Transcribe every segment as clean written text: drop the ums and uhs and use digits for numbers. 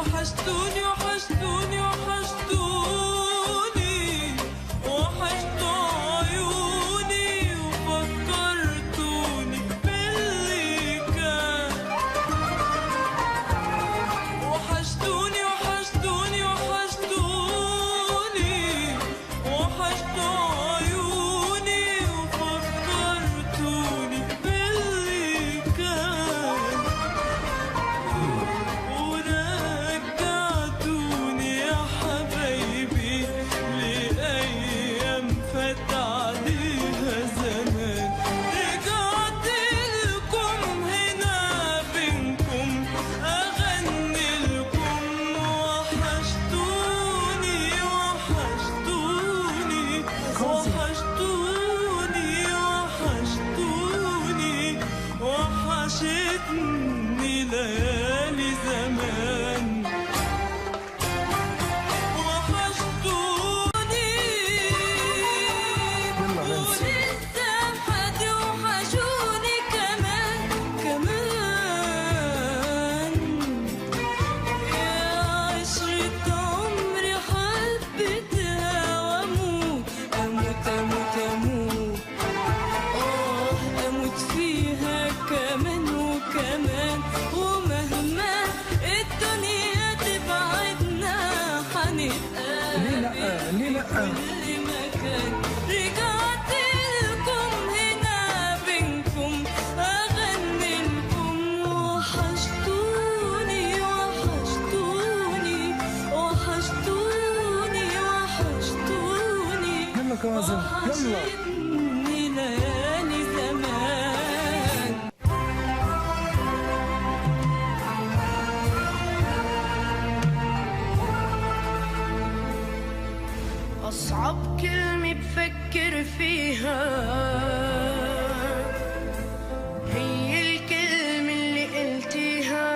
وحشتوني وحشتوني وحشتوني، وحشتوا عيوني وفكرتوني باللي كان. وحشتوني وحشتوني وحشتوني، وحشتوا عيوني وفكرتوني باللي كان. ورجعتوني يا حبايبي لأيام فات عليها زمان. رجعت لكم هنا بينكم أغني لكم، وحشتوني وحشتوني وحشتوني وحشتوني، وحشتني ليالي زمان. وحشتوني ولسه هتوحشوني كمان كمان. يا عشرة عمري حبيتها واموت اموت اموت اموت، اموت فيها كمان وكمان. ومهما الدنيا تبعدنا هنتقابل ليه لأ؟ كل مكان. رجعت لكم هنا بينكم أغني لكم، وحشتوني وحشتوني وحشتوني وحشتوني. يلا كاظم يلا. وحشتني ليالي زمان. أصعب كلمة بفكر فيها هي الكلمة اللي قلتيها.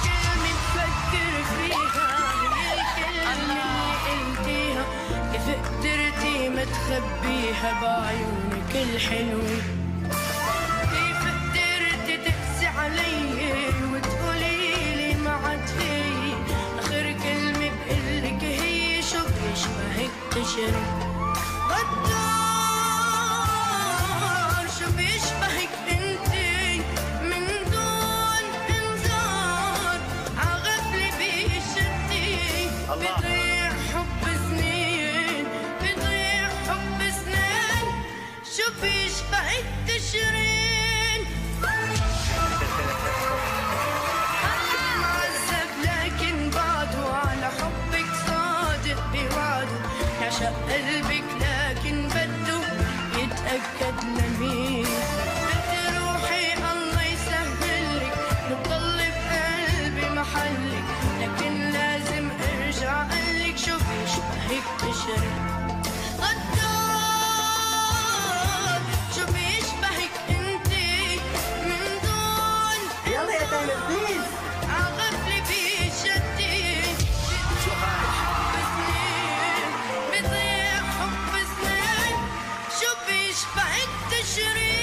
كلمة بفكر فيها هي الكلمة اللي قلتيها. كيف قدرتي ما تخبيها بعيونك الحلوة؟ كيف قدرتي تقسي علي وتقوليلي ما عاد في؟ آخر كلمة بقلك هي شو بيشبهك تشرب غدار. شو بيشبهك انتي من دون انذار؟ عغفلة بيشدي بضيع حب سنين، بضيع حب سنين. شو بيشبهك تشرين؟ معذب لكن بعده على حبك صادق بوعده. يعشق قلبك لكن بده يتأكد لمين. بدي روحي الله يسهلك، بضل بقلبي محلك، لكن لازم ارجع قلك شو بيشبهك تشرب غدار. شو بيشبهك انتي من دون يلا يا تامر بليز. عغفلة بيشدي بضيع حب سنين، بضيع حب سنين. شو بيشبهك تشرين؟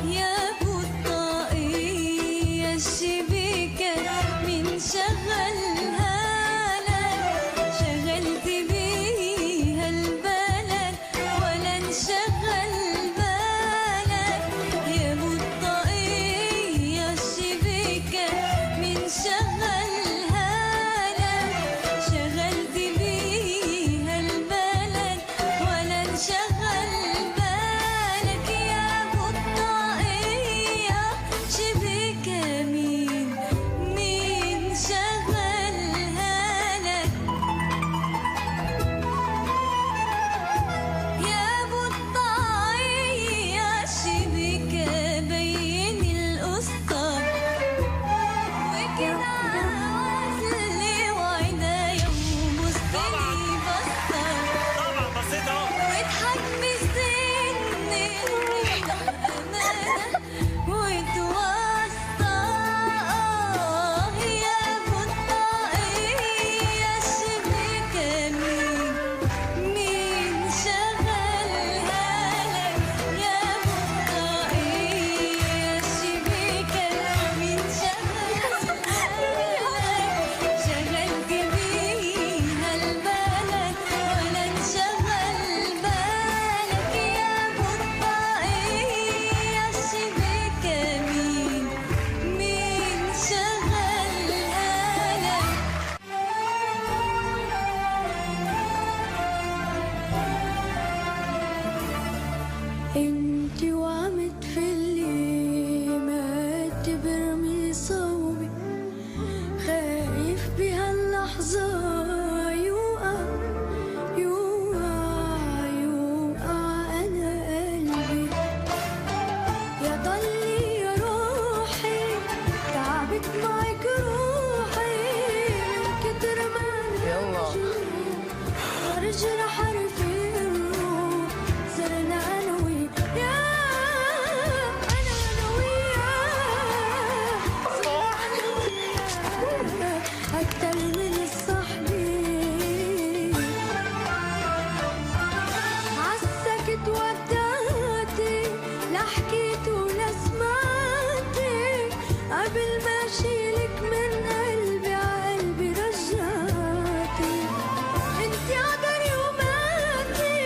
يا بطاقية الشبيكة من شغلها لك، شغلت بيها البلد ولا انشغل بالك. يا بطاقية لحظة يوقع يوقع يوقع أنا قلبي يضلي يا روحي تعبت معك روحي من كتر ما أنا برجع حرف الروح صرنا أنا وياك أنا وياك أكتر من الصحبي عالسكت ودعتي لا حكيت ولا سمعتي قبل ما أشيلك من قلبي عقلبي رجعتي انتي قدري وماتي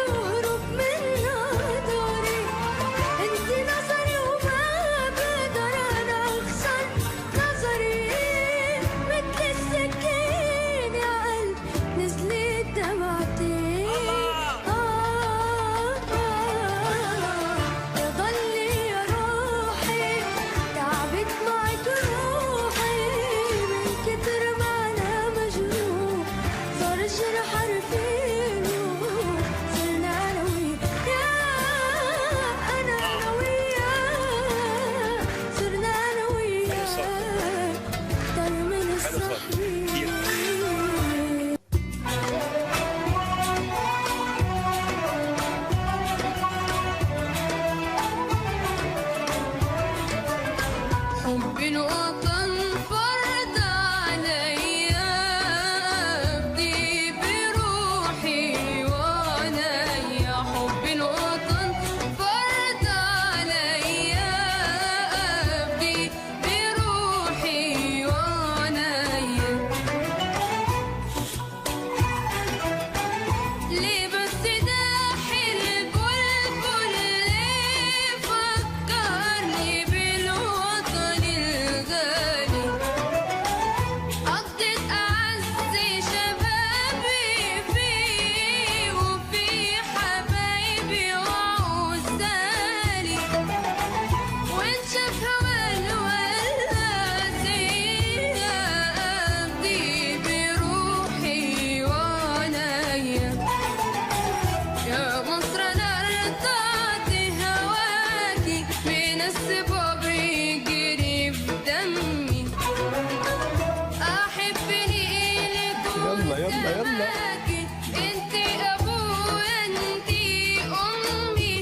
واهرب من نظري انتي نظري وما بقدر انا اخسر نظري مثل السكين يا قلب نزلت دمعتي يضلي يا روحي تعبت معك روحي من كتر ما انا مجروح صار الجرح حرفين صرنا انا وياك انا وياك صرنا انا وياك اكتر من الصحبين حب الوطن فرض عليا أبدي بروحي وعنايا حب الوطن فرض عليا أبدي بروحي وعنايا ليه بس داحي البلبل ليه فكرني بالوطن الغالي قضيت أعز شبابي فيه وفي حبايبي وعزالي وانشاف هوا الوالازية أبدي بروحي وعنايا يا مصر أنا ارتعت هواكي من السباب يجري في دمي أحبني إلك يلا يلا يلا وسماكي انتي أبويا انتي أمي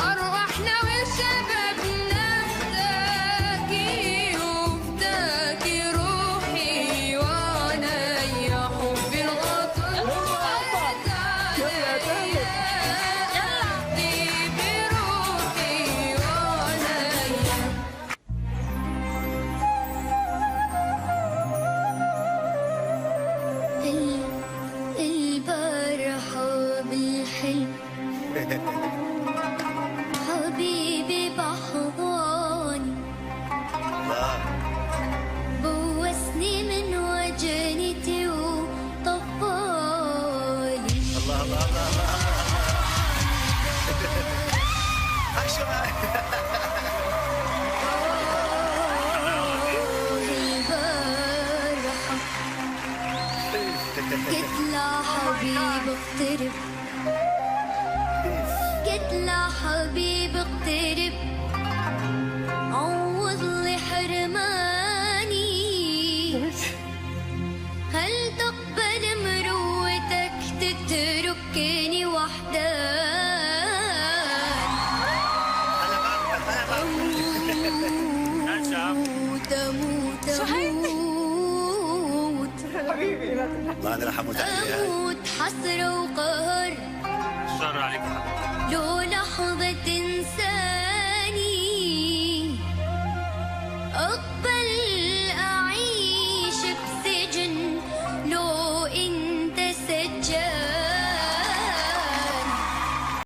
أرواحنا وشبابنا فداكي وفداكي روحي وعنايا حب الوطن فرض عليا أبدي بروحي وعنايا البارحة بالحلم حبيبي بحضاني بوسني من وجنتي وطفالي البارحة قلت له حبيبي اقترب قلت له حبيبي اقترب عوض لي حرماني هل تقبل مروتك تتركني وحداني أموت أموت أموت حبيبي لا الله انا رح اموت عليها أموت حسرة وقهر شر عليك لو لحظة